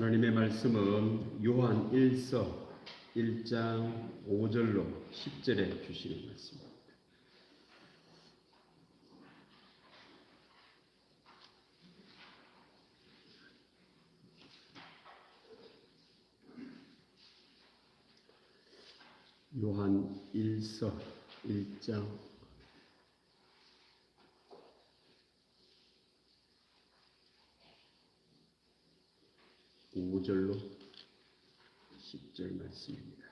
하나님의 말씀은 요한 1서 1장 5절로 10절에 주시는 말씀입니다. 요한 1서 1장 5절로 10절 말씀입니다.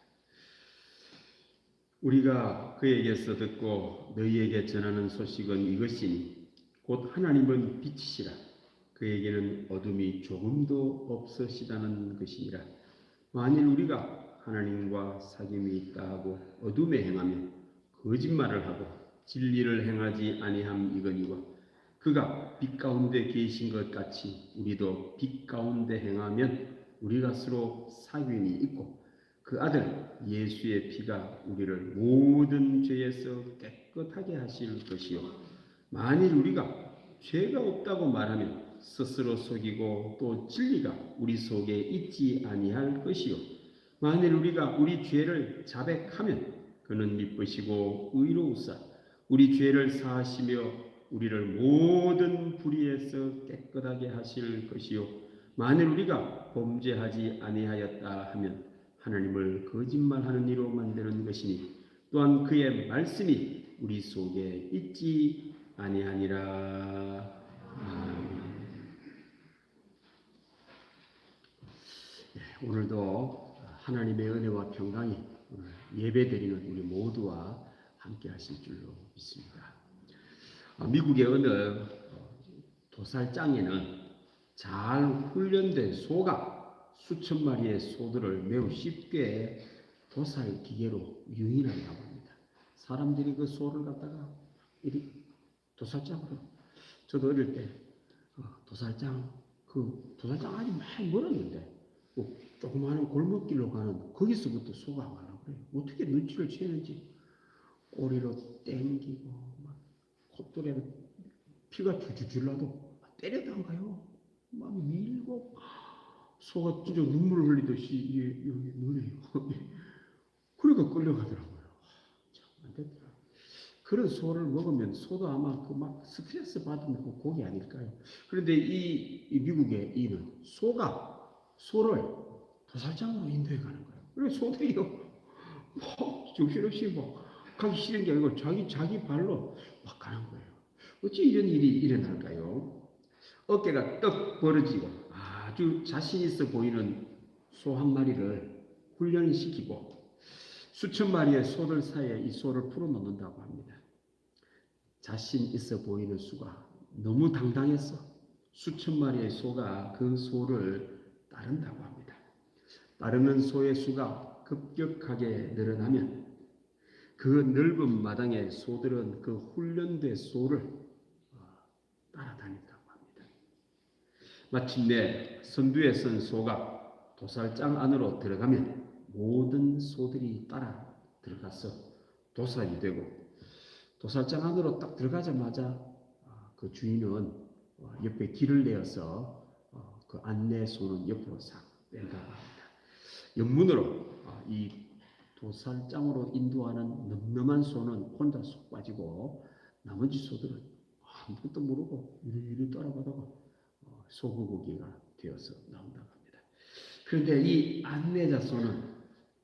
우리가 그에게서 듣고 너희에게 전하는 소식은 이것이니 곧 하나님은 빛이시라. 그에게는 어둠이 조금도 없으시다는 것이니라. 만일 우리가 하나님과 사귐이 있다 하고 어둠에 행하면 거짓말을 하고 진리를 행하지 아니함 이거니와 그가 빛 가운데 계신 것 같이 우리도 빛 가운데 행하면 우리가 서로 사귐이 있고 그 아들 예수의 피가 우리를 모든 죄에서 깨끗하게 하실 것이요 만일 우리가 죄가 없다고 말하면 스스로 속이고 또 진리가 우리 속에 있지 아니할 것이요 만일 우리가 우리 죄를 자백하면 그는 미쁘시고 의로우사 우리 죄를 사하시며 우리를 모든 불의에서 깨끗하게 하실 것이요 만일 우리가 범죄하지 아니하였다 하면 하나님을 거짓말하는 이로 만드는 것이니 또한 그의 말씀이 우리 속에 있지 아니하니라. 아멘. 오늘도 하나님의 은혜와 평강이 예배드리는 우리 모두와 함께 하실 줄로 믿습니다. 미국의 어느 도살장에는 잘 훈련된 소가 수천 마리의 소들을 매우 쉽게 도살 기계로 유인한다고 합니다. 사람들이 그 소를 갖다가 이리 도살장으로 저도 어릴 때 도살장 아주 많이 멀었는데 조그마한 골목길로 가는 거기서부터 소가 가려고 그래요. 어떻게 눈치를 채는지 꼬리로 땡기고 콧돌에 피가 줄줄 나도 때려도 안 가요. 막 밀고 소가 진짜 눈물을 흘리듯이 여기 눈에요. 그러니까 끌려가더라고요. 참 안 됐더라. 그런 소를 먹으면 소도 아마 그 막 스트레스 받은 그 고기 아닐까요? 그런데 이 미국의 이는 소를 도살장으로 인도해 가는 거예요. 그래서 소들이요, 뭐 정신없이 뭐 가기 싫은 게 아니고 자기 발로 막 가는 거예요. 어찌 이런 일이 일어날까요? 어깨가 떡 벌어지고 아주 자신 있어 보이는 소 한 마리를 훈련시키고 수천 마리의 소들 사이에 이 소를 풀어놓는다고 합니다. 자신 있어 보이는 수가 너무 당당해서 수천 마리의 소가 그 소를 따른다고 합니다. 따르는 소의 수가 급격하게 늘어나면 그 넓은 마당에 소들은 그 훈련된 소를 따라다닌다고 합니다. 마침내 선두에 선 소가 도살장 안으로 들어가면 모든 소들이 따라 들어가서 도살이 되고 도살장 안으로 딱 들어가자마자 그 주인은 옆에 길을 내어서 그 안내 소는 옆으로 싹 뺀다고 합니다. 옆문으로 이 도살장으로 인도하는 늠름한 소는 혼자 쏙 빠지고 나머지 소들은 아무것도 모르고 이리 따라가다가 소고기가 되어서 나온다고 합니다. 그런데 이 안내자 소는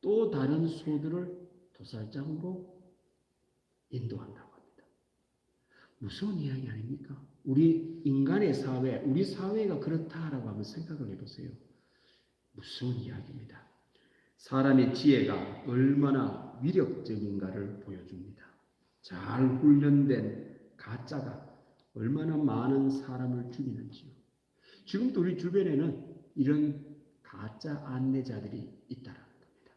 또 다른 소들을 도살장으로 인도한다고 합니다. 무서운 이야기 아닙니까? 우리 인간의 사회, 우리 사회가 그렇다라고 한번 생각을 해보세요. 무서운 이야기입니다. 사람의 지혜가 얼마나 위력적인가를 보여줍니다. 잘 훈련된 가짜가 얼마나 많은 사람을 죽이는지요. 지금도 우리 주변에는 이런 가짜 안내자들이 있다는 겁니다.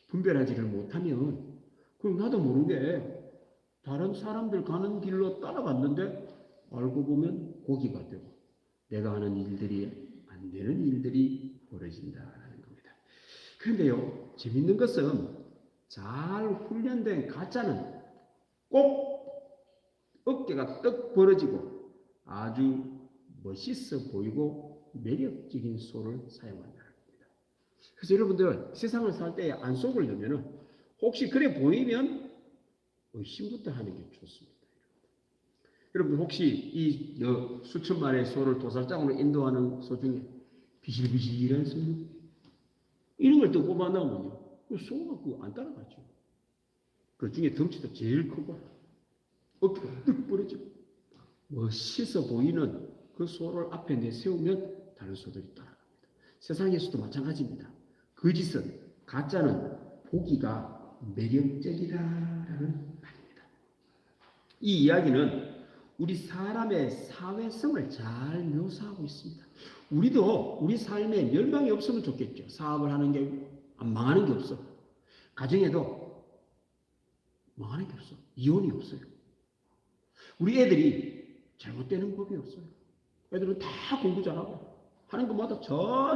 분별하지를 못하면 그럼 나도 모르게 다른 사람들 가는 길로 따라갔는데 알고 보면 고기가 되고 내가 하는 일들이 안 되는 일들이 벌어진다는 겁니다. 그런데요, 재밌는 것은 잘 훈련된 가짜는 꼭 어깨가 떡 벌어지고 아주 멋있어 보이고 매력적인 소를 사용한다. 그래서 여러분들 세상을 살 때 안 속으려면은 혹시 그래 보이면 의심부터 하는 게 좋습니다. 여러분 혹시 이 수천 마리의 소를 도살장으로 인도하는 소 중에 비실비실한 소 이런 걸 또 뽑아내면요 소가 그거 안 따라가죠. 그 중에 덩치도 제일 크고 어깨가 뚝 부러지고 멋있어 보이는 그 소를 앞에 내세우면 다른 소들이 따라갑니다. 세상에서도 마찬가지입니다. 거짓은 가짜는 보기가 매력적이다라는 말입니다. 이 이야기는 우리 사람의 사회성을 잘 묘사하고 있습니다. 우리도 우리 삶에 멸망이 없으면 좋겠죠. 사업을 하는 게 망하는 게 없어. 가정에도 망하는 게 없어. 이혼이 없어요. 우리 애들이 잘못되는 법이 없어요. 애들은 다 공부 잘하고 하는 것마다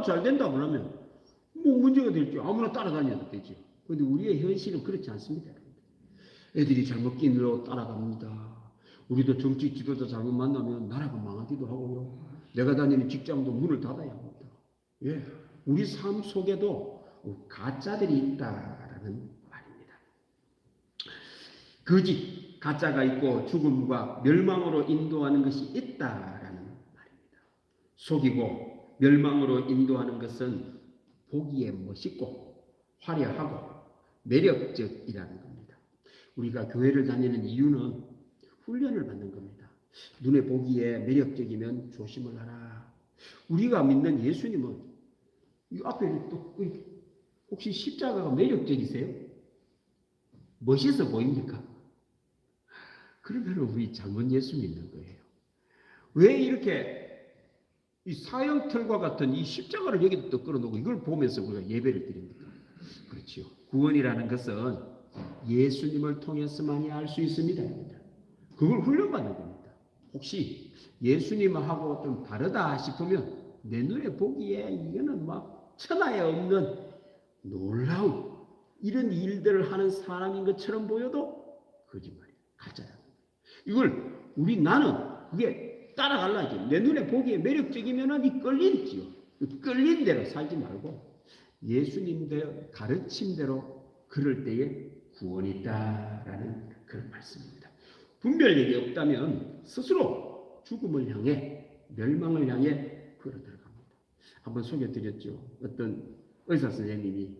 잘 된다고 하면 뭐 문제가 될지 아무나 따라다녀도 되지. 그런데 우리의 현실은 그렇지 않습니다. 애들이 잘못 끼니로 따라갑니다. 우리도 정치 지도자 잘못 만나면 나라가 망하기도 하고요. 내가 다니는 직장도 문을 닫아야 합니다. 예, 우리 삶 속에도 가짜들이 있다라는 말입니다. 거짓, 가짜가 있고 죽음과 멸망으로 인도하는 것이 있다라는 말입니다. 속이고 멸망으로 인도하는 것은 보기에 멋있고 화려하고 매력적이라는 겁니다. 우리가 교회를 다니는 이유는 훈련을 받는 겁니다. 눈에 보기에 매력적이면 조심을 하라. 우리가 믿는 예수님은 이 앞에 또 혹시 십자가가 매력적이세요? 멋있어 보입니까? 그러면 우리 잘못 예수 믿는 거예요. 왜 이렇게 이 사형틀과 같은 이 십자가를 여기다 또 끌어놓고 이걸 보면서 우리가 예배를 드립니까? 그렇지요. 구원이라는 것은 예수님을 통해서만이 알 수 있습니다. 그걸 훈련받는 겁니다. 혹시 예수님하고 좀 다르다 싶으면 내 눈에 보기에 이거는 막 천하에 없는 놀라운 이런 일들을 하는 사람인 것처럼 보여도 거짓말이에요. 가짜야. 이걸 나는 그게 따라갈라지. 내 눈에 보기에 매력적이면은 이 끌리지요. 끌린 대로 살지 말고 예수님의 가르침대로 그럴 때에 구원이 있다라는 그런 말씀입니다. 분별력이 없다면 스스로 죽음을 향해 멸망을 향해 걸어 들어갑니다. 한번 소개드렸죠. 어떤 의사 선생님이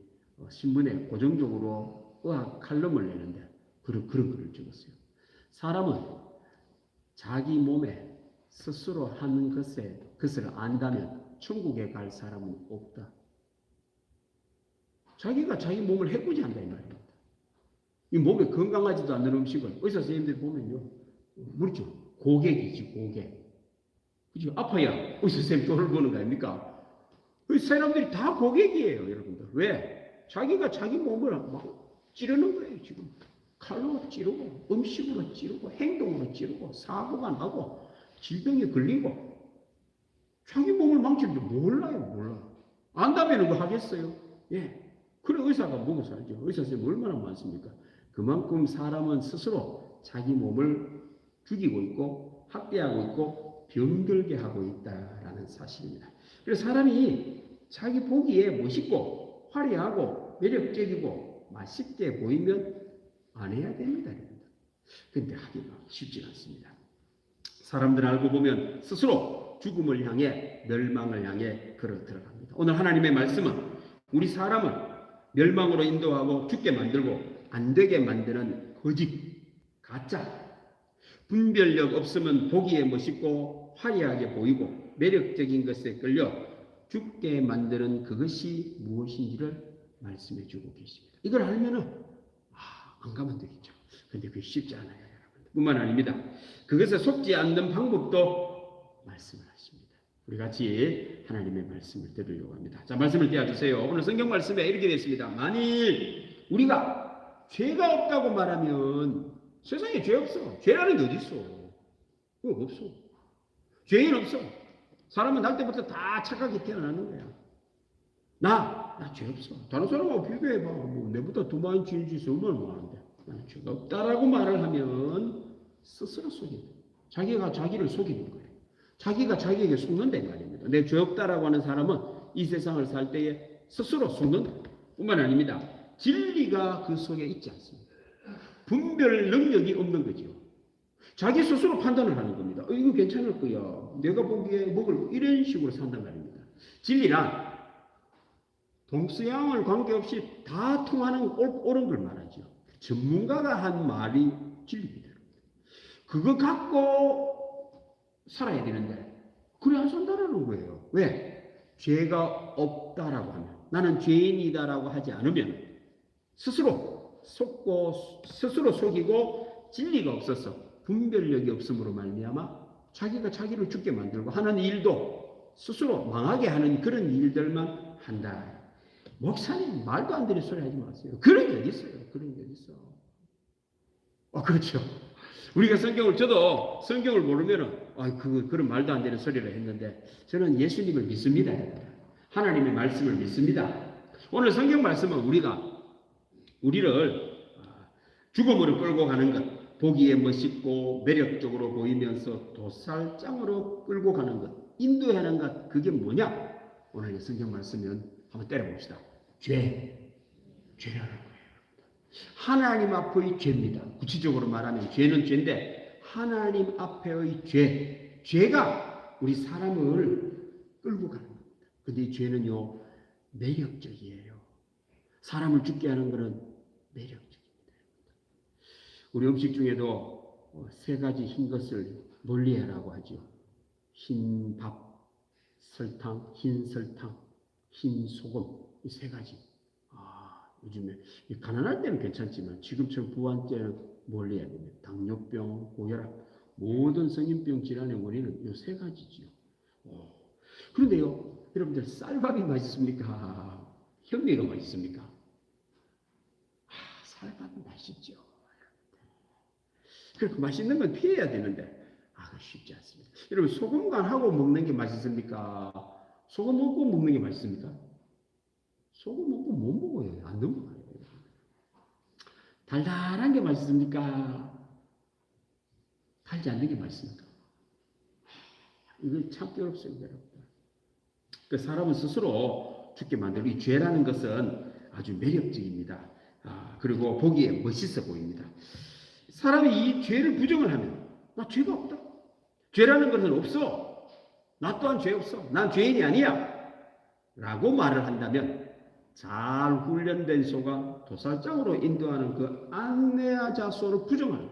신문에 고정적으로 의학 칼럼을 내는데 그런 글을 적었어요. 사람은 자기 몸에 스스로 하는 것을 안다면 천국에 갈 사람은 없다. 자기가 자기 몸을 해코지 한다 이 말입니다. 이 몸에 건강하지도 않는 음식을 의사 선생님들 보면요, 그렇죠. 고객이지 고객. 그죠? 아파야 의사 선생님 돈을 버는 거 아닙니까? 그 사람들이 다 고객이에요, 여러분들. 왜? 자기가 자기 몸을 막 찌르는 거예요, 지금. 칼로 찌르고, 음식으로 찌르고, 행동으로 찌르고, 사고가 나고, 질병에 걸리고, 자기 몸을 망치는데 몰라. 안다면 그거 하겠어요? 예. 그래, 의사가 먹어 살죠. 의사 선생님 얼마나 많습니까? 그만큼 사람은 스스로 자기 몸을 죽이고 있고, 학대하고 있고, 병들게 하고 있다라는 사실입니다. 그래서 사람이 자기 보기에 멋있고, 화려하고, 매력적이고, 맛있게 보이면 안 해야 됩니다. 그런데 하기가 쉽지 않습니다. 사람들 알고 보면 스스로 죽음을 향해 멸망을 향해 걸어 들어갑니다. 오늘 하나님의 말씀은 우리 사람을 멸망으로 인도하고 죽게 만들고 안 되게 만드는 거짓, 가짜, 분별력 없으면 보기에 멋있고 화려하게 보이고 매력적인 것에 끌려 죽게 만드는 그것이 무엇인지를 말씀해 주고 계십니다. 이걸 알면은 안 가면 되겠죠. 근데 그게 쉽지 않아요, 여러분. 뿐만 아닙니다. 그것에 속지 않는 방법도 말씀을 하십니다. 우리 같이 하나님의 말씀을 들으려고 합니다. 자, 말씀을 띄워주세요. 오늘 성경 말씀에 이렇게 되어 있습니다. 만일 우리가 죄가 없다고 말하면 세상에 죄 없어. 죄라는 게 어디 있어? 그거 없어. 죄인 없어. 사람은 날 때부터 다 착하게 태어나는 거야. 나 죄 없어. 다른 사람하고 비교해봐. 뭐 내보다 더 많이 죄 짓어 얼마나 많은데. 나는 죄가 없다라고 말을 하면 스스로 속이는 거예요. 자기가 자기를 속이는 거예요. 자기가 자기에게 속는다 이 말입니다. 내 죄 없다라고 하는 사람은 이 세상을 살 때에 스스로 속는 뿐만 아닙니다. 진리가 그 속에 있지 않습니다. 분별 능력이 없는 거죠. 자기 스스로 판단을 하는 겁니다. 이거 괜찮을 거야. 내가 보기에 먹을 이런 식으로 산단 말입니다. 진리란 동서양을 관계없이 다 통하는 옳은 걸 말하죠. 전문가가 한 말이 진리입니다. 그거 갖고 살아야 되는데 그래 안 산다라는 거예요. 왜? 죄가 없다라고 하면, 나는 죄인이다라고 하지 않으면 스스로 속고 스스로 속이고 진리가 없어서 분별력이 없음으로 말미암아 자기가 자기를 죽게 만들고 하는 일도 스스로 망하게 하는 그런 일들만 한다. 목사님 말도 안 되는 소리 하지 마세요. 그런 게 어디 있어요? 그런 게 어디 있어? 그렇죠. 우리가 저도 성경을 모르면은 그런 말도 안 되는 소리를 했는데 저는 예수님을 믿습니다. 하나님의 말씀을 믿습니다. 오늘 성경 말씀은 우리를 죽음으로 끌고 가는 것, 보기에 멋있고 매력적으로 보이면서 도살장으로 끌고 가는 것, 인도하는 것, 그게 뭐냐? 오늘 성경 말씀은 한번 때려봅시다. 죄라는 거예요. 하나님 앞의 죄입니다. 구체적으로 말하면 죄는 죄인데 하나님 앞에의 죄가 우리 사람을 끌고 가는 겁니다. 근데 이 죄는요 매력적이에요. 사람을 죽게 하는 것은 매력적입니다. 우리 음식 중에도 3가지 흰 것을 멀리하라고 하죠. 흰 밥, 설탕, 흰 설탕, 흰 소금, 이 3가지. 요즘에 가난할 때는 괜찮지만 지금처럼 부한 때는 멀리해야 됩니다. 당뇨병, 고혈압, 모든 성인병 질환의 원인은 이 3가지지요. 그런데요, 여러분들 쌀밥이 맛있습니까? 현미가 맛있습니까? 쌀밥이 맛있죠. 그렇게 맛있는 건 피해야 되는데 쉽지 않습니다. 여러분 소금간하고 먹는 게 맛있습니까? 소금 먹고 먹는 게 맛있습니까? 소금 먹고 못 먹어요. 안 넘어가요. 달달한 게 맛있습니까? 달지 않는 게 맛있습니까? 이거 참기 어렵습니다. 그 사람은 스스로 죽게 만들고 이 죄라는 것은 아주 매력적입니다. 그리고 보기에 멋있어 보입니다. 사람이 이 죄를 부정을 하면 나 죄가 없다. 죄라는 것은 없어. 나 또한 죄 없어. 난 죄인이 아니야. 라고 말을 한다면 잘 훈련된 소가 도살장으로 인도하는 그 안내하자 소를 부정하는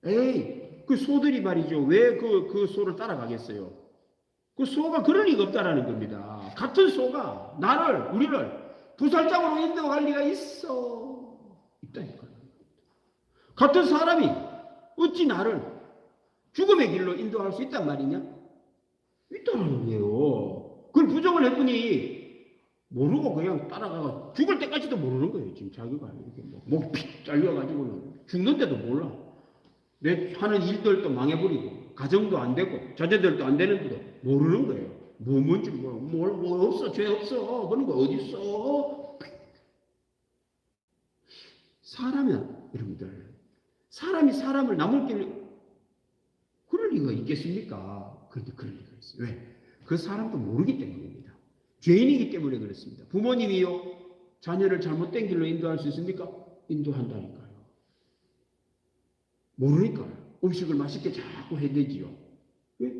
거예요. 그 소들이 말이죠. 왜 그 소를 따라가겠어요? 그 소가 그럴 리가 없다라는 겁니다. 같은 소가 우리를 도살장으로 인도할 리가 있다니까요. 같은 사람이 어찌 나를 죽음의 길로 인도할 수 있단 말이냐? 있다는 거예요. 그걸 부정을 했더니 모르고 그냥 따라가가 죽을 때까지도 모르는 거예요. 지금 자기가 이렇게 목 픽 잘려가지고는 죽는데도 몰라. 내 하는 일들도 망해버리고 가정도 안 되고 자녀들도 안 되는데도 모르는 거예요. 뭔지 뭐 없어, 죄 없어, 그런 거 어디 있어? 여러분들 사람이 사람을 남을 길로 그럴 리가 있겠습니까? 그런데 그럴 리가 있어요. 왜? 그 사람도 모르기 때문입니다. 죄인이기 때문에 그렇습니다. 부모님이요, 자녀를 잘못된 길로 인도할 수 있습니까? 인도한다니까요. 모르니까요. 음식을 맛있게 자꾸 해대지요. 왜?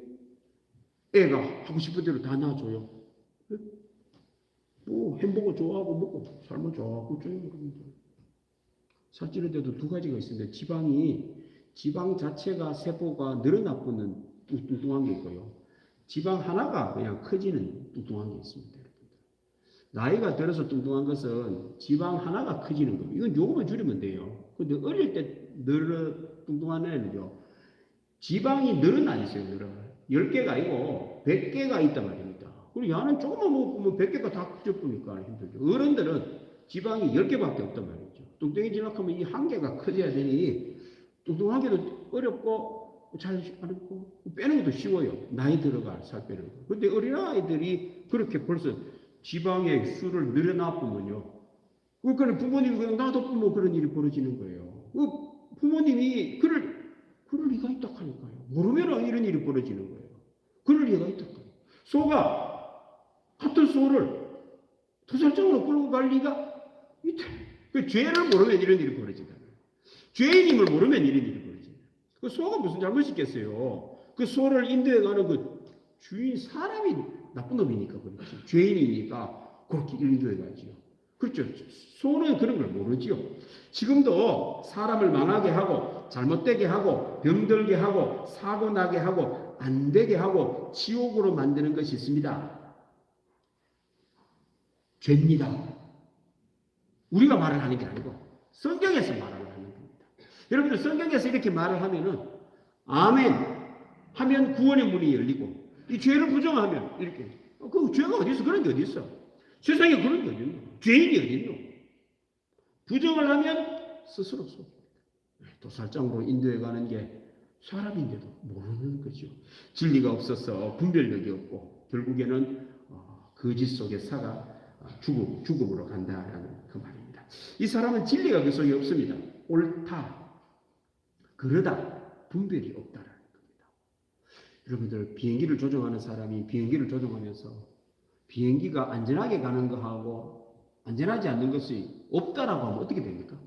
애가 하고 싶은 대로 다 놔줘요. 왜? 햄버거 좋아하고 먹고 살면 좋아하고 쪼요. 살찌는데도 2가지가 있습니다. 지방 자체가 세포가 늘어나쁘는 뚱뚱한 게 있고요. 지방 하나가 그냥 커지는 뚱뚱한 게 있습니다. 나이가 들어서 뚱뚱한 것은 지방 하나가 커지는 겁니다. 이건 요거만 줄이면 돼요. 근데 어릴 때 뚱뚱한 애는요, 지방이 늘어나 있어요. 10개가 아니고 100개가 있단 말입니다. 그리고 야는 조금만 먹으면 100개가 다 커져보니까 힘들죠. 어른들은 지방이 10개밖에 없단 말이죠. 뚱뚱해지려고 하면 이 1개가 커져야 되니 뚱뚱하기도 어렵고 잘 않고 빼는 것도 쉬워요. 나이 들어갈 살 빼는 거. 근데 어린아이들이 그렇게 벌써 지방의 수를 늘어나쁘면요. 그러니까 부모님이 그냥 놔둬보면 그런 일이 벌어지는 거예요. 부모님이 그럴 리가 있다 하니까요. 모르면 이런 일이 벌어지는 거예요. 그럴 리가 있다. 소가 같은 소를 도살장으로 끌고 갈 리가 있다. 그 죄를 모르면 이런 일이 벌어진다. 죄인임을 모르면 이런 일이 벌어진다. 그 소가 무슨 잘못이 있겠어요? 그 소를 인도해 가는 그 주인 사람이 나쁜 놈이니까 그렇지. 죄인이니까 그렇게 인도해 가지요. 그렇죠. 소는 그런 걸 모르지요. 지금도 사람을 망하게 하고 잘못되게 하고 병들게 하고 사고 나게 하고 안 되게 하고 지옥으로 만드는 것이 있습니다. 죄입니다. 우리가 말을 하는 게 아니고 성경에서 말을 하는 겁니다. 여러분들 성경에서 이렇게 말을 하면은 아멘 하면 구원의 문이 열리고 이 죄를 부정하면 이렇게 그 죄가 어디 있어? 그런 게 어디 있어? 세상에 그런 게 어디 있노? 죄인이 어디 있노? 부정을 하면 스스로 속입니다. 도살장으로 인도해 가는 게 사람인데도 모르는 거죠. 진리가 없어서 분별력이 없고 결국에는 거짓 속에 사가 죽음으로 간다라는 그 말입니다. 이 사람은 진리가 그 속에 없습니다. 옳다, 그러다, 분별이 없다라는 겁니다. 여러분들 비행기를 조종하는 사람이 비행기를 조종하면서 비행기가 안전하게 가는 거하고 안전하지 않는 것이 없다라고 하면 어떻게 됩니까?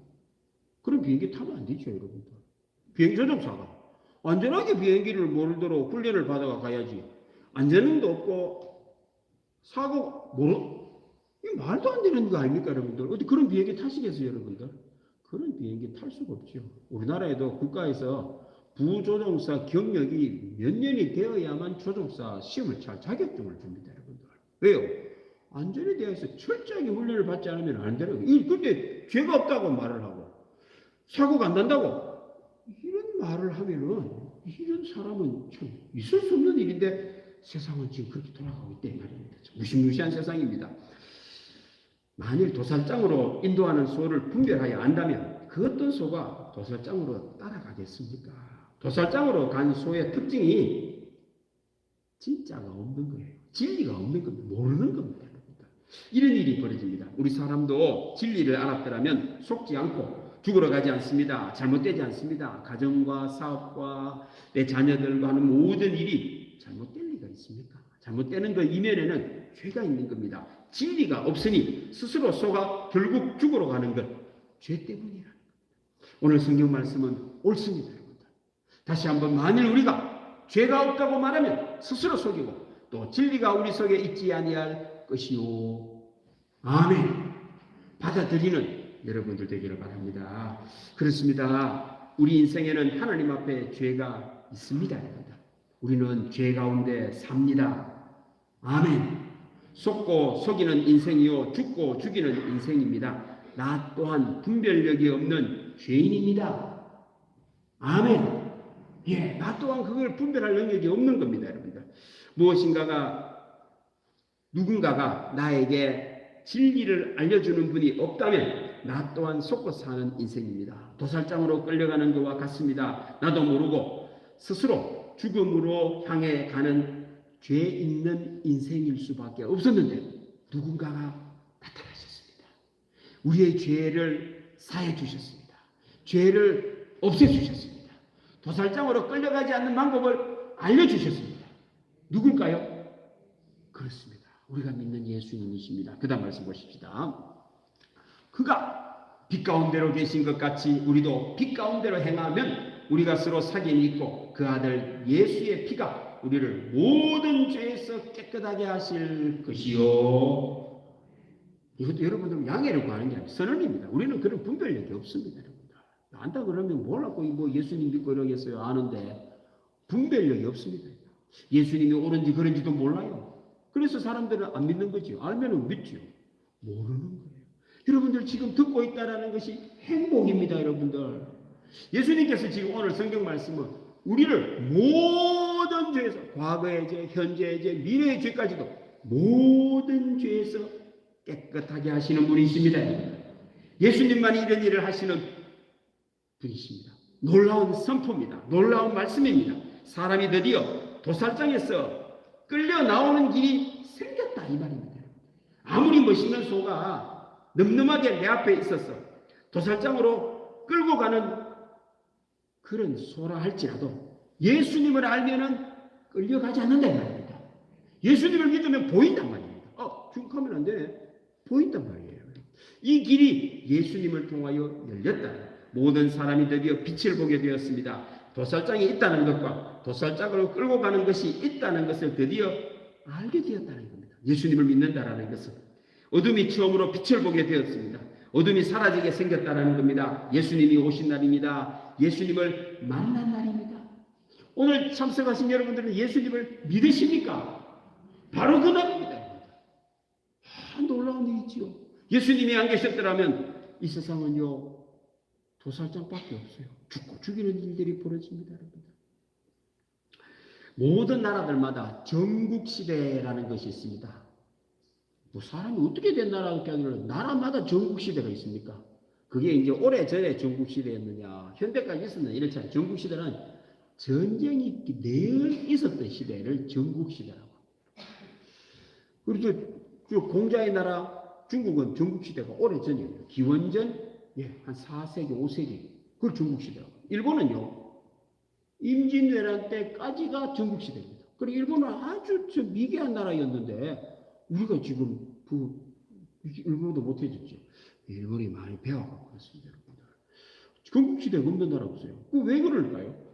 그럼 비행기 타면 안 되죠, 여러분들. 비행기 조종사가 안전하게 비행기를 모르도록 훈련을 받아가 가야지. 안전도 없고 사고 이 말도 안 되는 거 아닙니까, 여러분들? 어디 그런 비행기 타시겠어요, 여러분들? 그런 비행기 탈 수가 없죠. 우리나라에도 국가에서 부조종사 경력이 몇 년이 되어야만 조종사 시험을 잘 자격증을 줍니다, 여러분들. 왜요? 안전에 대해서 철저하게 훈련을 받지 않으면 안 되는 거예요. 근데 죄가 없다고 말을 하고 사고가 안 난다고 이런 말을 하면은 이런 사람은 참 있을 수 없는 일인데 세상은 지금 그렇게 돌아가고 있다 이 말입니다. 무시무시한 세상입니다. 만일 도살장으로 인도하는 소를 분별하여 안다면 그 어떤 소가 도살장으로 따라가겠습니까? 도살장으로 간 소의 특징이 진짜가 없는 거예요. 진리가 없는 겁니다. 모르는 겁니다. 이런 일이 벌어집니다. 우리 사람도 진리를 알았더라면 속지 않고 죽으러 가지 않습니다. 잘못되지 않습니다. 가정과 사업과 내 자녀들과 하는 모든 일이 잘못될 리가 있습니까? 잘못되는 그 이면에는 죄가 있는 겁니다. 진리가 없으니 스스로 속아 결국 죽으러 가는 것, 죄 때문이라는 겁니다. 오늘 성경 말씀은 옳습니다, 여러분들. 다시 한번 만일 우리가 죄가 없다고 말하면 스스로 속이고 또 진리가 우리 속에 있지 아니할 것이요. 아멘. 받아들이는 여러분들 되기를 바랍니다. 그렇습니다. 우리 인생에는 하나님 앞에 죄가 있습니다, 여러분들. 우리는 죄 가운데 삽니다. 아멘. 속고 속이는 인생이요 죽고 죽이는 인생입니다. 나 또한 분별력이 없는 죄인입니다. 아멘. 예, 나 또한 그걸 분별할 능력이 없는 겁니다, 여러분들. 누군가가 나에게 진리를 알려주는 분이 없다면 나 또한 속고 사는 인생입니다. 도살장으로 끌려가는 것과 같습니다. 나도 모르고 스스로 죽음으로 향해 가는 죄 있는 인생일 수밖에 없었는데 누군가가 나타나셨습니다. 우리의 죄를 사해 주셨습니다. 죄를 없애 주셨습니다. 도살장으로 끌려가지 않는 방법을 알려주셨습니다. 누굴까요? 그렇습니다. 우리가 믿는 예수님이십니다. 그 다음 말씀 보십시다. 그가 빛 가운데로 계신 것 같이 우리도 빛 가운데로 행하면 우리가 서로 사귐이 있고 그 아들 예수의 피가 우리를 모든 죄에서 깨끗하게 하실 것이요. 이것도 여러분들 양해를 구하는 게 아니라 선언입니다. 우리는 그런 분별력이 없습니다. 여러분들. 안다 그러면 몰랐고 뭐 예수님 믿고 이러겠어요. 아는데 분별력이 없습니다. 예수님이 옳은지 그런지도 몰라요. 그래서 사람들은 안 믿는 거죠. 알면은 믿죠. 모르는 거예요. 여러분들 지금 듣고 있다라는 것이 행복입니다, 여러분들. 예수님께서 지금 오늘 성경 말씀은 우리를 모든 죄에서 과거의 죄, 현재의 죄, 미래의 죄까지도 모든 죄에서 깨끗하게 하시는 분이십니다. 예수님만이 이런 일을 하시는 분이십니다. 놀라운 선포입니다. 놀라운 말씀입니다. 사람이 드디어 도살장에서 끌려 나오는 길이 생겼다 이 말입니다. 아무리 멋있는 소가 늠름하게 내 앞에 있어서 도살장으로 끌고 가는 그런 소라 할지라도 예수님을 알면은 끌려가지 않는다 이 말입니다. 예수님을 믿으면 보인단 말입니다. 지금 가면 안 되네. 보인단 말이에요. 이 길이 예수님을 통하여 열렸다. 모든 사람이 드디어 빛을 보게 되었습니다. 도살장이 있다는 것과 도살장으로 끌고 가는 것이 있다는 것을 드디어 알게 되었다는 겁니다. 예수님을 믿는다라는 것은 어둠이 처음으로 빛을 보게 되었습니다. 어둠이 사라지게 생겼다는 겁니다. 예수님이 오신 날입니다. 예수님을 만난 날입니다. 오늘 참석하신 여러분들은 예수님을 믿으십니까? 바로 그 날입니다. 놀라운 일이지요. 예수님이 안 계셨더라면 이 세상은요 도살장밖에 없어요. 죽고 죽이는 일들이 벌어집니다. 여러분. 모든 나라들마다 전국시대라는 것이 있습니다. 뭐 사람이 어떻게 된 나라가 하기를 나라마다 전국시대가 있습니까? 그게 이제 오래전에 전국시대였느냐 현대까지 있었느냐 이렇지 않아요. 전국시대는 전쟁이 늘 있었던 시대를 전국시대라고 합니다. 그리고 공자의 나라 중국은 전국시대가 오래전이에요. 기원전 한 4세기 5세기 그걸 전국시대라고 합니다. 일본은요 임진왜란 때까지가 전국시대입니다. 그리고 일본은 아주 미개한 나라였는데 우리가 지금 일본도 못해졌죠. 일본이 많이 배워갖고 그렇습니다. 전국시대가 없는 나라 없어요. 왜 그럴까요?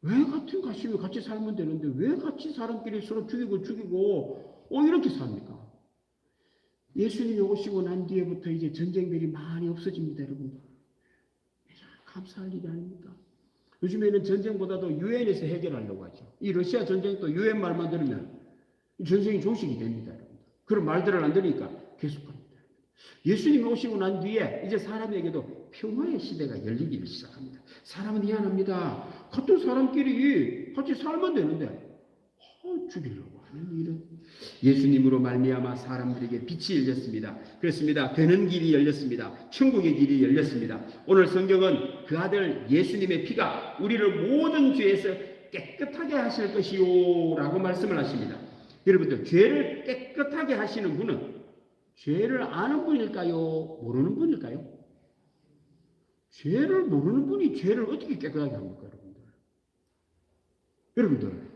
왜 같은 가시면 같이 살면 되는데 왜 같이 사람끼리 서로 죽이고 이렇게 삽니까? 예수님이 오시고 난 뒤에부터 이제 전쟁들이 많이 없어집니다, 여러분들. 감사할 일이 아닙니까? 요즘에는 전쟁보다도 유엔에서 해결하려고 하죠. 이 러시아 전쟁도 유엔 말만 들으면 전쟁이 종식이 됩니다, 여러분들. 그런 말들을 안 들으니까 계속합니다. 예수님이 오시고 난 뒤에 이제 사람에게도 평화의 시대가 열리기 시작합니다. 사람은 미안합니다. 같은 사람끼리 같이 살면 되는데 죽이려고 하는 일은 예수님으로 말미암아 사람들에게 빛이 열렸습니다. 그렇습니다. 되는 길이 열렸습니다. 천국의 길이 열렸습니다. 오늘 성경은 그 아들 예수님의 피가 우리를 모든 죄에서 깨끗하게 하실 것이요 라고 말씀을 하십니다. 여러분들 죄를 깨끗하게 하시는 분은 죄를 아는 분일까요? 모르는 분일까요? 죄를 모르는 분이 죄를 어떻게 깨끗하게 합니까? 여러분들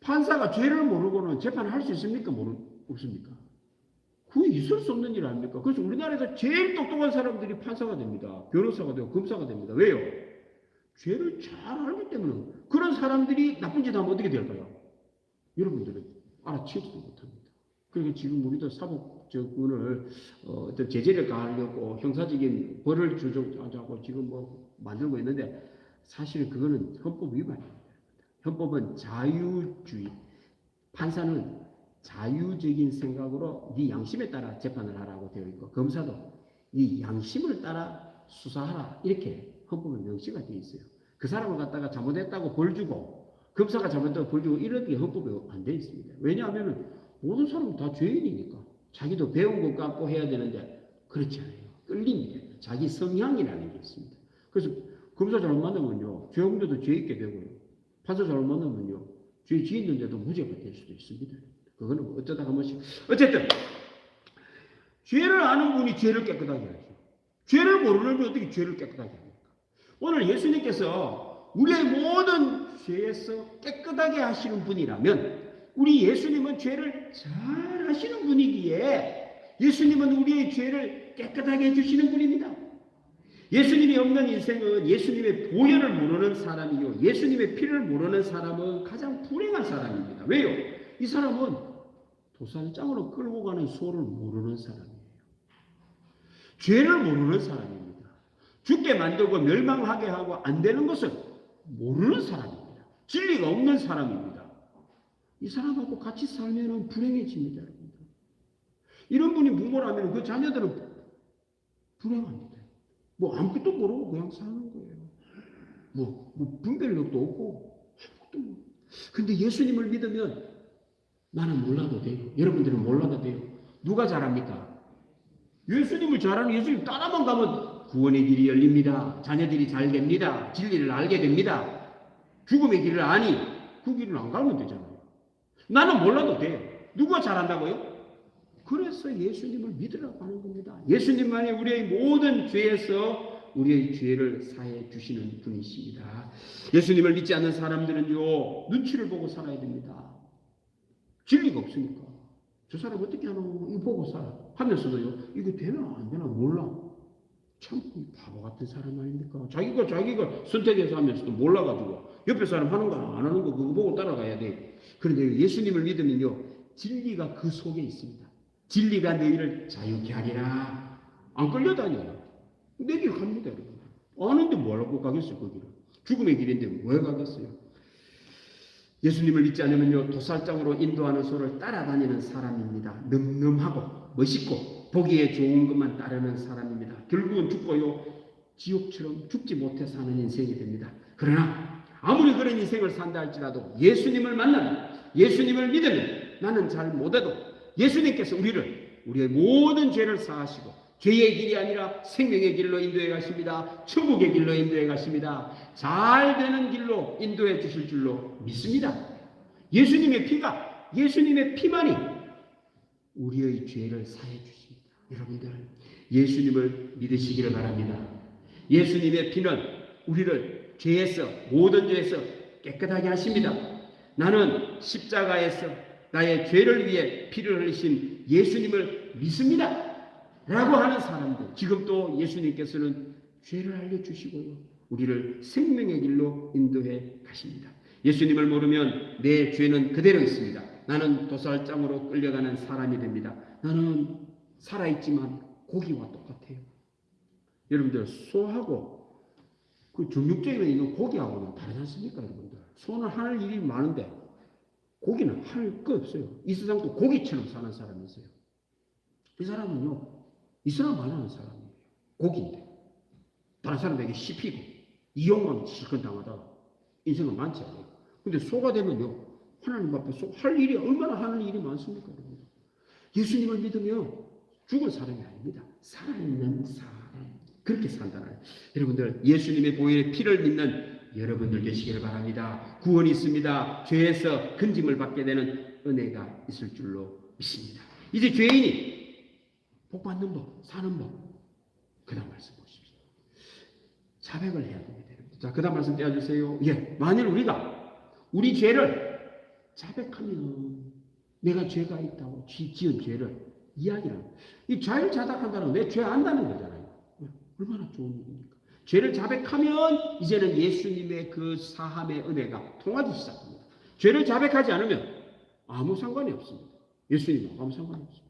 판사가 죄를 모르고는 재판할 수 있습니까? 없습니까? 그게 있을 수 없는 일 아닙니까? 그래서 우리나라에서 제일 똑똑한 사람들이 판사가 됩니다. 변호사가 되고 검사가 됩니다. 왜요? 죄를 잘 알기 때문에. 그런 사람들이 나쁜 짓 하면 어떻게 될까요? 여러분들은 알아채지도 못합니다. 그러니까 지금 우리도 사법적군을 어떤 제재를 가하려고 형사적인 벌을 주자고 지금 만들고 있는데 사실 그거는 헌법 위반입니다. 헌법은 자유주의, 판사는 자유적인 생각으로 네 양심에 따라 재판을 하라고 되어 있고 검사도 네 양심을 따라 수사하라 이렇게 헌법에 명시가 되어 있어요. 그 사람을 갖다가 잘못했다고 벌 주고 검사가 잘못했다고 벌 주고 이런 게 헌법에 안 되어 있습니다. 왜냐하면 모든 사람은 다 죄인이니까 자기도 배운 것 갖고 해야 되는데 그렇지 않아요. 끌립니다. 자기 성향이라는 게 있습니다. 그래서 검사 잘못 만나면요 죄 없는데도 죄 있게 되고요. 판사 잘못 만나면요 죄 지었는데도 무죄가 될 수도 있습니다. 그거는 어쩌다 한 번씩 어쨌든 죄를 아는 분이 죄를 깨끗하게 하죠. 죄를 모르는 분이 어떻게 죄를 깨끗하게 합니까? 오늘 예수님께서 우리의 모든 죄에서 깨끗하게 하시는 분이라면 우리 예수님은 죄를 잘 하시는 분이기에 예수님은 우리의 죄를 깨끗하게 해주시는 분입니다. 예수님이 없는 인생은 예수님의 보혈을 모르는 사람이요 예수님의 피를 모르는 사람은 가장 불행한 사람입니다. 왜요? 이 사람은 도살장으로 끌고 가는 소를 모르는 사람이에요. 죄를 모르는 사람입니다. 죽게 만들고 멸망하게 하고 안 되는 것을 모르는 사람입니다. 진리가 없는 사람입니다. 이 사람하고 같이 살면 불행해집니다. 여러분들. 이런 분이 부모라면 그 자녀들은 불행합니다. 아무것도 모르고 그냥 사는 거예요. 분별력도 없고 아무것도 모르고. 근데 예수님을 믿으면 나는 몰라도 돼요. 여러분들은 몰라도 돼요. 누가 잘합니까? 예수님을 잘하는 예수님 따라만 가면 구원의 길이 열립니다. 자녀들이 잘 됩니다. 진리를 알게 됩니다. 죽음의 길을 아니 그 길을 안 가면 되잖아요. 나는 몰라도 돼요. 누가 잘한다고요? 그래서 예수님을 믿으라고 하는 겁니다. 예수님만이 우리의 모든 죄에서 우리의 죄를 사해 주시는 분이십니다. 예수님을 믿지 않는 사람들은요 눈치를 보고 살아야 됩니다. 진리가 없으니까. 저 사람 어떻게 하노? 이거 보고 살아. 하면서도요, 이거 되나 안 되나 몰라. 참 바보 같은 사람 아닙니까? 자기가 선택해서 하면서도 몰라가지고 옆에 사람 하는 거 안 하는 거 그거 보고 따라가야 돼. 그런데 예수님을 믿으면요, 진리가 그 속에 있습니다. 진리가 너희를 자유케 하리라. 안 끌려다녀요. 내 길 갑니다, 여러분. 아는데 뭐라고 가겠어요, 거기를. 죽음의 길인데 왜 가겠어요? 예수님을 믿지 않으면요, 도살장으로 인도하는 소를 따라다니는 사람입니다. 늠름하고 멋있고 보기에 좋은 것만 따르는 사람입니다. 결국은 죽고요, 지옥처럼 죽지 못해 사는 인생이 됩니다. 그러나 아무리 그런 인생을 산다 할지라도 예수님을 만나면, 예수님을 믿으면 나는 잘 못해도 예수님께서 우리의 모든 죄를 사하시고 죄의 길이 아니라 생명의 길로 인도해 가십니다. 천국의 길로 인도해 가십니다. 잘 되는 길로 인도해 주실 줄로 믿습니다. 예수님의 피만이 우리의 죄를 사해 주십니다. 여러분들, 예수님을 믿으시기를 바랍니다. 예수님의 피는 우리를 모든 죄에서 깨끗하게 하십니다. 나는 십자가에서 나의 죄를 위해 피를 흘리신 예수님을 믿습니다. 라고 하는 사람들, 지금 또 예수님께서는 죄를 알려주시고요, 우리를 생명의 길로 인도해 가십니다. 예수님을 모르면 내 죄는 그대로 있습니다. 나는 도살장으로 끌려가는 사람이 됩니다. 나는 살아있지만 고기와 똑같아요. 여러분들, 소하고 그 정육점에 있는 고기하고는 다르지 않습니까? 여러분들, 소는 하는 일이 많은데 고기는 할 거 없어요. 이 세상도 고기처럼 사는 사람이 있어요. 이 사람은요, 이스라엘 말하는 사람이에요. 고기인데 다른 사람에게 씹히고 이용만 실컷 당하다가 인생은 많지 않아요. 근데 소가 되면요, 하나님 앞에 할 일이 얼마나 하는 일이 많습니까? 예수님을 믿으며 죽은 사람이 아닙니다. 살아있는 사람, 그렇게 산다는. 여러분들, 예수님의 보혈의 피를 믿는 여러분들 되시기를 바랍니다. 구원이 있습니다. 죄에서 건짐을 받게 되는 은혜가 있을 줄로 믿습니다. 이제 죄인이 복 받는 법, 사는 법, 그 다음 말씀 보십시오. 자백을 해야 됩니다. 자, 그 다음 말씀 떼어주세요. 예, 만일 우리 죄를 자백하면, 내가 죄가 있다고 지은 죄를 이야기하는, 이 자율자각한다는 건 내 죄 안다는 거잖아요. 얼마나 좋은 일입니까? 죄를 자백하면 이제는 예수님의 그 사함의 은혜가 통하기 시작합니다. 죄를 자백하지 않으면 아무 상관이 없습니다. 예수님은 아무 상관이 없습니다.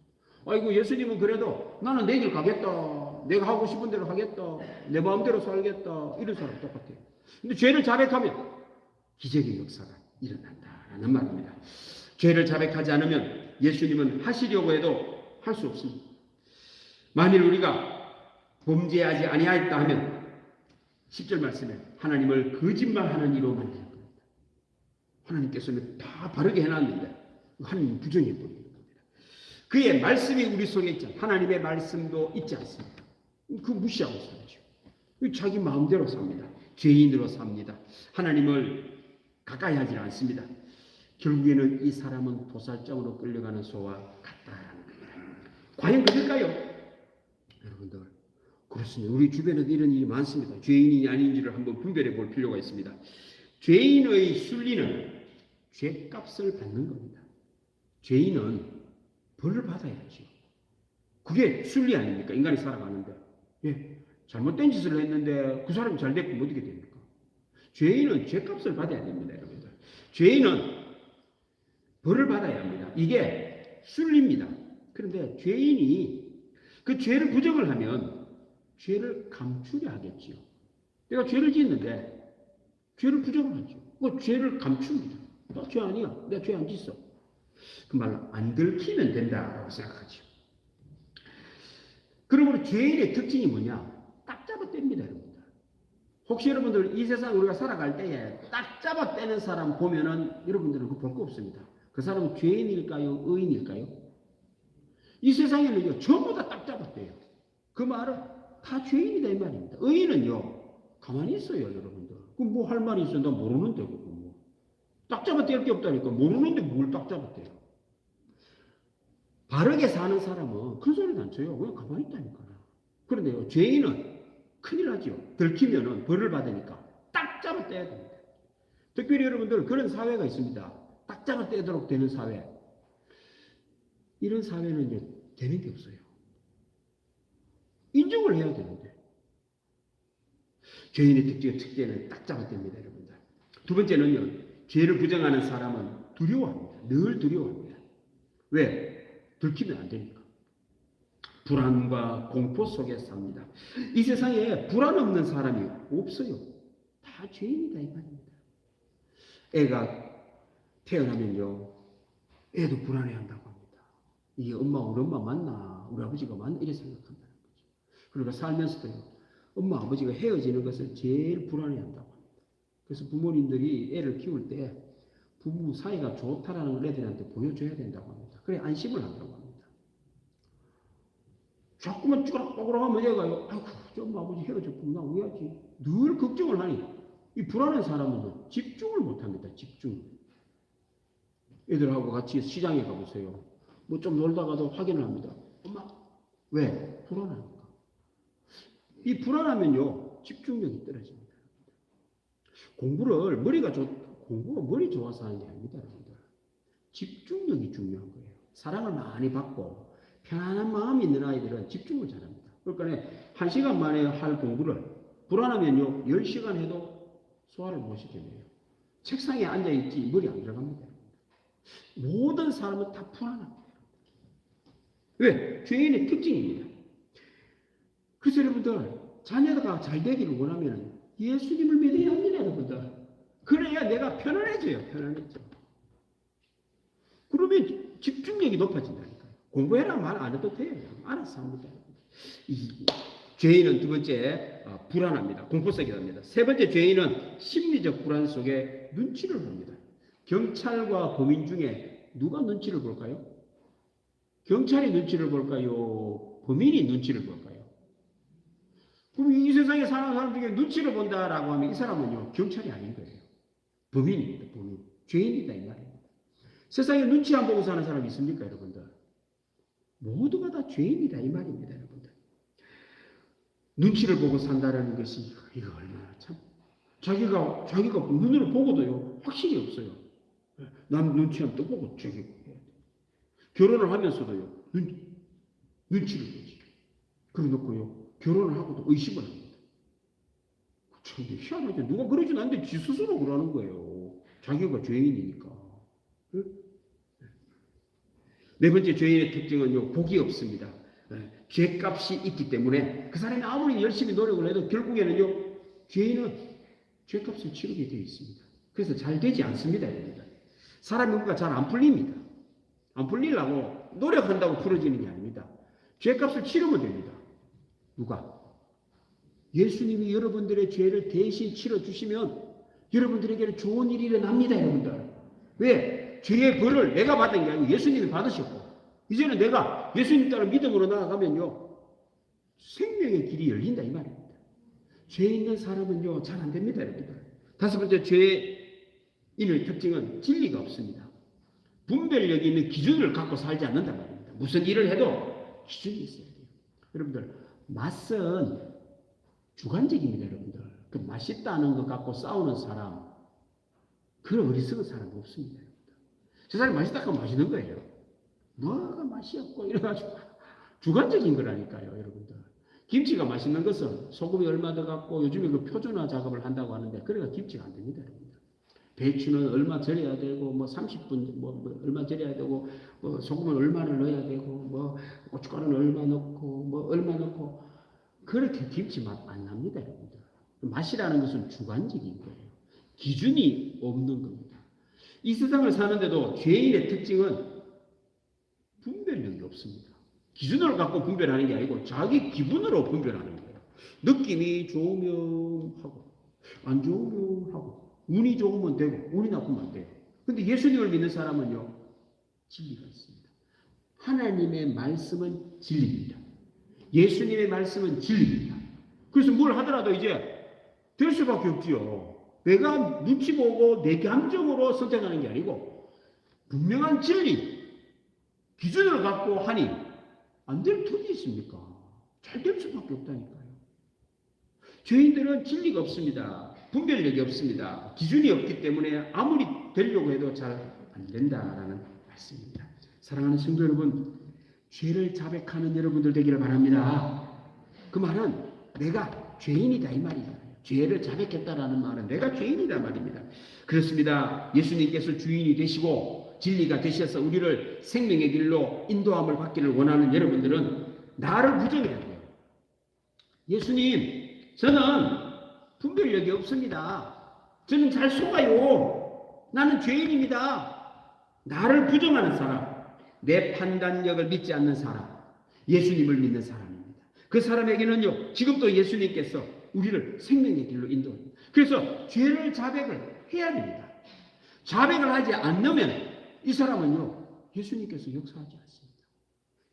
아이고, 예수님은 그래도 나는 내 길 가겠다, 내가 하고 싶은 대로 하겠다, 내 마음대로 살겠다, 이런 사람 똑같아요. 근데 죄를 자백하면 기적의 역사가 일어난다라는 말입니다. 죄를 자백하지 않으면 예수님은 하시려고 해도 할 수 없습니다. 만일 우리가 범죄하지 아니하였다 하면 10절 말씀에 하나님을 거짓말하는 이로 만드는 겁니다. 하나님께서는 다 바르게 해놨는데 하나님은 부정해버리는 겁니다. 그의 말씀이 우리 속에 있지 않습니다. 하나님의 말씀도 있지 않습니다. 그 무시하고 살죠. 자기 마음대로 삽니다. 죄인으로 삽니다. 하나님을 가까이 하지 않습니다. 결국에는 이 사람은 도살장으로 끌려가는 소와 같다라는 겁니다. 과연 그럴까요? 여러분들, 그렇습니다. 우리 주변에도 이런 일이 많습니다. 죄인이 아닌지를 한번 분별해 볼 필요가 있습니다. 죄인의 순리는 죄값을 받는 겁니다. 죄인은 벌을 받아야죠. 그게 순리 아닙니까? 인간이 살아가는데. 예, 잘못된 짓을 했는데 그 사람이 잘 됐고 어떻게 됩니까? 죄인은 죄값을 받아야 됩니다, 여러분들. 죄인은 벌을 받아야 합니다. 이게 순리입니다. 그런데 죄인이 그 죄를 부정을 하면 죄를 감추려 하겠지요. 내가 죄를 짓는데 죄를 부정을 하죠. 그 죄를 감춥니다. 나 죄 아니야. 내가 죄 안 짓어. 그 말로 안 들키면 된다라고 생각하죠. 그러므로 죄인의 특징이 뭐냐? 딱 잡아 뗍니다, 여러분들. 혹시 여러분들 이 세상 우리가 살아갈 때에 딱 잡아 떼는 사람 보면은 여러분들은 그 볼 거 없습니다. 그 사람은 죄인일까요? 의인일까요? 이 세상에는요, 전부 다 딱 잡아 떼요. 그 말은 다 죄인이다 이 말입니다. 의인은요, 가만히 있어요, 여러분들. 그 뭐 할 말이 있어? 나 모르는데, 그거 뭐. 딱 잡아 뗄 게 없다니까. 모르는데 뭘 딱 잡아 떼요. 바르게 사는 사람은 큰 소리도 안 쳐요. 그냥 가만히 있다니까. 그런데요, 죄인은 큰일 나죠. 들키면은 벌을 받으니까 딱 잡아 떼야 됩니다. 특별히 여러분들 그런 사회가 있습니다. 딱 잡아 떼도록 되는 사회. 이런 사회는 이제 되는 게 없어요. 인정을 해야 되는데. 죄인의 특징은 딱 잡아댑니다, 여러분들. 두 번째는요, 죄를 부정하는 사람은 두려워합니다. 늘 두려워합니다. 왜? 들키면 안 되니까. 불안과 공포 속에 삽니다. 이 세상에 불안 없는 사람이 없어요. 다 죄인이다 이 말입니다. 애가 태어나면요, 애도 불안해한다고 합니다. 이게 우리 엄마 맞나? 우리 아버지가 맞나? 이렇게 생각한다는 거죠. 그러니까 살면서도요, 엄마 아버지가 헤어지는 것을 제일 불안해한다고 합니다. 그래서 부모님들이 애를 키울 때 부부 사이가 좋다라는 걸 애들한테 보여줘야 된다고 합니다. 그래 안심을 한다고 합니다. 자꾸만 쭈그락쭈그락 하면 얘가요, 아이고 저 엄마 아버지 헤어졌구나, 나 왜하지? 늘 걱정을 하니 이 불안한 사람은 집중을 못합니다. 집중. 애들하고 같이 시장에 가보세요. 뭐 좀 놀다가도 확인을 합니다. 엄마 왜? 불안하니까. 이 불안하면요, 집중력이 떨어집니다. 공부가 머리 좋아서 하는 게 아닙니다, 여러분들. 집중력이 중요한 거예요. 사랑을 많이 받고 편안한 마음이 있는 아이들은 집중을 잘합니다. 그러니까 1시간 만에 할 공부를 불안하면요, 10시간 해도 소화를 못 시켜내요. 책상에 앉아있지 머리 안 들어갑니다. 모든 사람은 다 불안합니다. 왜? 죄인의 특징입니다. 그래서 여러분들, 자녀가 잘 되기를 원하면 예수님을 믿어야 합니다, 여러분들. 그래야 내가 편안해져요, 편안해져. 그러면 집중력이 높아진다니까요. 공부해라 말 안 해도 돼요. 알아서 합니다. 죄인은 두 번째, 불안합니다. 공포 속에 삽니다. 세 번째, 죄인은 심리적 불안 속에 눈치를 봅니다. 경찰과 범인 중에 누가 눈치를 볼까요? 경찰이 눈치를 볼까요? 범인이 눈치를 볼까요? 그럼 이 세상에 사는 사람 중에 눈치를 본다라고 하면 이 사람은요, 경찰이 아닌 거예요. 범인입니다, 범인. 죄인이다, 이 말입니다. 세상에 눈치 안 보고 사는 사람이 있습니까, 여러분들? 모두가 다 죄인이다, 이 말입니다, 여러분들. 눈치를 보고 산다라는 것이, 이거 얼마나 참. 자기가 눈으로 보고도요, 확신이 없어요. 남 눈치하면 또 보고, 결혼을 하면서도요, 눈치를 보지. 그래 놓고요, 결혼을 하고도 의심을 합니다. 참 희한하죠. 누가 그러진 않는데 지 스스로 그러는 거예요. 자기가 죄인이니까. 네 번째 죄인의 특징은요, 복이 없습니다. 죄값이 있기 때문에 그 사람이 아무리 열심히 노력을 해도 결국에는요, 죄인은 죄값을 치르게 되어 있습니다. 그래서 잘 되지 않습니다, 여러분들. 사람이 뭔가 잘 안 풀립니다. 안 풀리려고 노력한다고 풀어지는 게 아닙니다. 죄값을 치르면 됩니다. 누가? 예수님이 여러분들의 죄를 대신 치러주시면 여러분들에게는 좋은 일이 일어납니다, 여러분들. 왜? 죄의 벌을 내가 받은 게 아니고 예수님이 받으셨고, 이제는 내가 예수님 따라 믿음으로 나아가면요, 생명의 길이 열린다, 이 말입니다. 죄 있는 사람은요, 잘 안 됩니다, 여러분들. 다섯 번째, 죄인의 특징은 진리가 없습니다. 분별력이 있는 기준을 갖고 살지 않는단 말입니다. 무슨 일을 해도 기준이 있어야 돼요. 여러분들, 맛은 주관적입니다, 여러분들. 그 맛있다는 것 갖고 싸우는 사람, 그런 어리석은 사람 없습니다, 여러분들. 세상에 맛있다 하면 맛있는 거예요. 뭐가 맛이 없고 이래가지고 주관적인 거라니까요, 여러분들. 김치가 맛있는 것은 소금이 얼마 더 갖고 요즘에 그 표준화 작업을 한다고 하는데, 그래가 김치가 안 됩니다, 여러분들. 배추는 얼마 절여야 되고, 뭐 30분 얼마 절여야 되고, 뭐 소금은 얼마를 넣어야 되고, 뭐 고춧가루는 얼마 넣고, 뭐 얼마 넣고, 그렇게 김치 맛 안 납니다, 여러분들. 맛이라는 것은 주관적인 거예요. 기준이 없는 겁니다. 이 세상을 사는데도 죄인의 특징은 분별력이 없습니다. 기준을 갖고 분별하는 게 아니고 자기 기분으로 분별하는 거예요. 느낌이 좋으면 하고, 안 좋으면 하고, 운이 좋으면 되고, 운이 나쁘면 안 돼요. 근데 예수님을 믿는 사람은요, 진리가 있습니다. 하나님의 말씀은 진리입니다. 예수님의 말씀은 진리입니다. 그래서 뭘 하더라도 이제 될 수밖에 없지요. 내가 눈치 보고 내 감정으로 선택하는 게 아니고 분명한 진리, 기준을 갖고 하니 안 될 턱이 있습니까? 잘 될 수밖에 없다니까요. 죄인들은 진리가 없습니다. 분별력이 없습니다. 기준이 없기 때문에 아무리 되려고 해도 잘 안 된다라는 말씀입니다. 사랑하는 성도 여러분, 죄를 자백하는 여러분들 되기를 바랍니다. 그 말은 내가 죄인이다 이 말이잖아요. 죄를 자백했다라는 말은 내가 죄인이다 말입니다. 그렇습니다. 예수님께서 주인이 되시고 진리가 되셔서 우리를 생명의 길로 인도함을 받기를 원하는 여러분들은 나를 부정해야 돼요. 예수님, 저는 분별력이 없습니다. 저는 잘 속아요. 나는 죄인입니다. 나를 부정하는 사람, 내 판단력을 믿지 않는 사람, 예수님을 믿는 사람입니다. 그 사람에게는요, 지금도 예수님께서 우리를 생명의 길로 인도합니다. 그래서 죄를 자백을 해야 됩니다. 자백을 하지 않으면 이 사람은요, 예수님께서 역사하지 않습니다.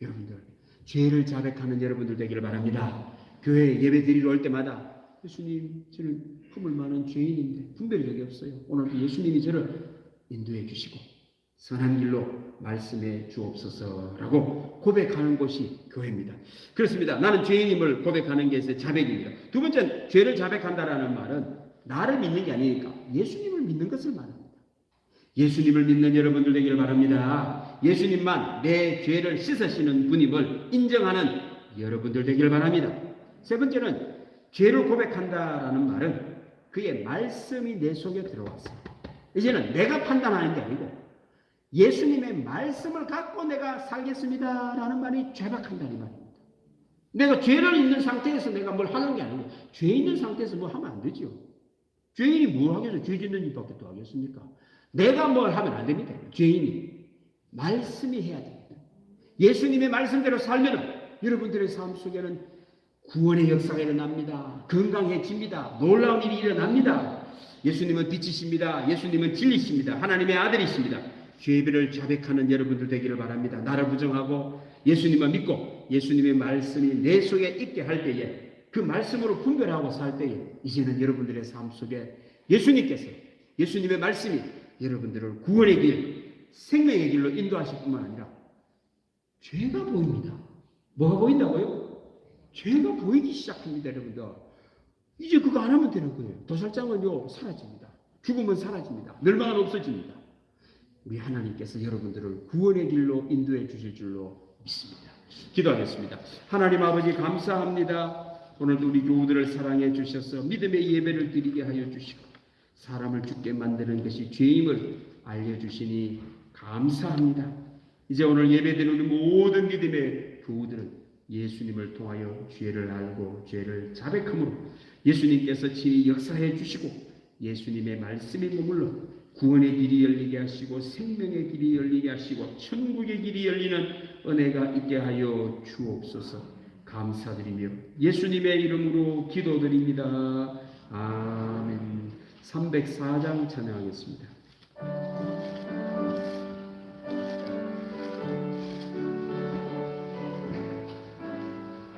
여러분들, 죄를 자백하는 여러분들 되기를 바랍니다. 교회에 예배 드리러 올 때마다 예수님, 저는 허물 많은 죄인인데 분별력이 없어요. 오늘도 예수님이 저를 인도해 주시고 선한 길로 말씀해 주옵소서라고 고백하는 곳이 교회입니다. 그렇습니다. 나는 죄인임을 고백하는 게 자백입니다. 두 번째는 죄를 자백한다라는 말은 나를 믿는 게 아니니까 예수님을 믿는 것을 말합니다. 예수님을 믿는 여러분들 되기를 바랍니다. 예수님만 내 죄를 씻으시는 분임을 인정하는 여러분들 되기를 바랍니다. 세 번째는 죄를 고백한다라는 말은 그의 말씀이 내 속에 들어왔어요. 이제는 내가 판단하는 게 아니고 예수님의 말씀을 갖고 내가 살겠습니다라는 말이 자백한다는 말입니다. 내가 죄를 있는 상태에서 내가 뭘 하는 게 아니고 죄 있는 상태에서 뭐 하면 안 되죠. 죄인이 뭘 하겠어요? 죄 짓는 일밖에 또 하겠습니까? 내가 뭘 하면 안 됩니다. 죄인이 말씀이 해야 됩니다. 예수님의 말씀대로 살면 여러분들의 삶 속에는 구원의 역사가 일어납니다. 건강해집니다. 놀라운 일이 일어납니다. 예수님은 빛이십니다. 예수님은 진리십니다. 하나님의 아들이십니다. 죄를 자백하는 여러분들 되기를 바랍니다. 나를 부정하고 예수님을 믿고 예수님의 말씀이 내 속에 있게 할 때에 그 말씀으로 분별하고 살 때에 이제는 여러분들의 삶 속에 예수님께서 예수님의 말씀이 여러분들을 구원의 길, 생명의 길로 인도하실 뿐만 아니라 죄가 보입니다. 뭐가 보인다고요? 죄가 보이기 시작합니다, 여러분들. 이제 그거 안 하면 되는 거예요. 도살장은요, 사라집니다. 죽으면 사라집니다. 멸망은 없어집니다. 우리 하나님께서 여러분들을 구원의 길로 인도해 주실 줄로 믿습니다. 기도하겠습니다. 하나님 아버지 감사합니다. 오늘도 우리 교우들을 사랑해 주셔서 믿음의 예배를 드리게 하여 주시고 사람을 죽게 만드는 것이 죄임을 알려주시니 감사합니다. 이제 오늘 예배드리는 모든 믿음의 교우들은 예수님을 통하여 죄를 알고 죄를 자백함으로 예수님께서 친히 역사해 주시고 예수님의 말씀이 머물러 구원의 길이 열리게 하시고 생명의 길이 열리게 하시고 천국의 길이 열리는 은혜가 있게 하여 주옵소서. 감사드리며 예수님의 이름으로 기도드립니다. 아멘. 304장 찬양하겠습니다.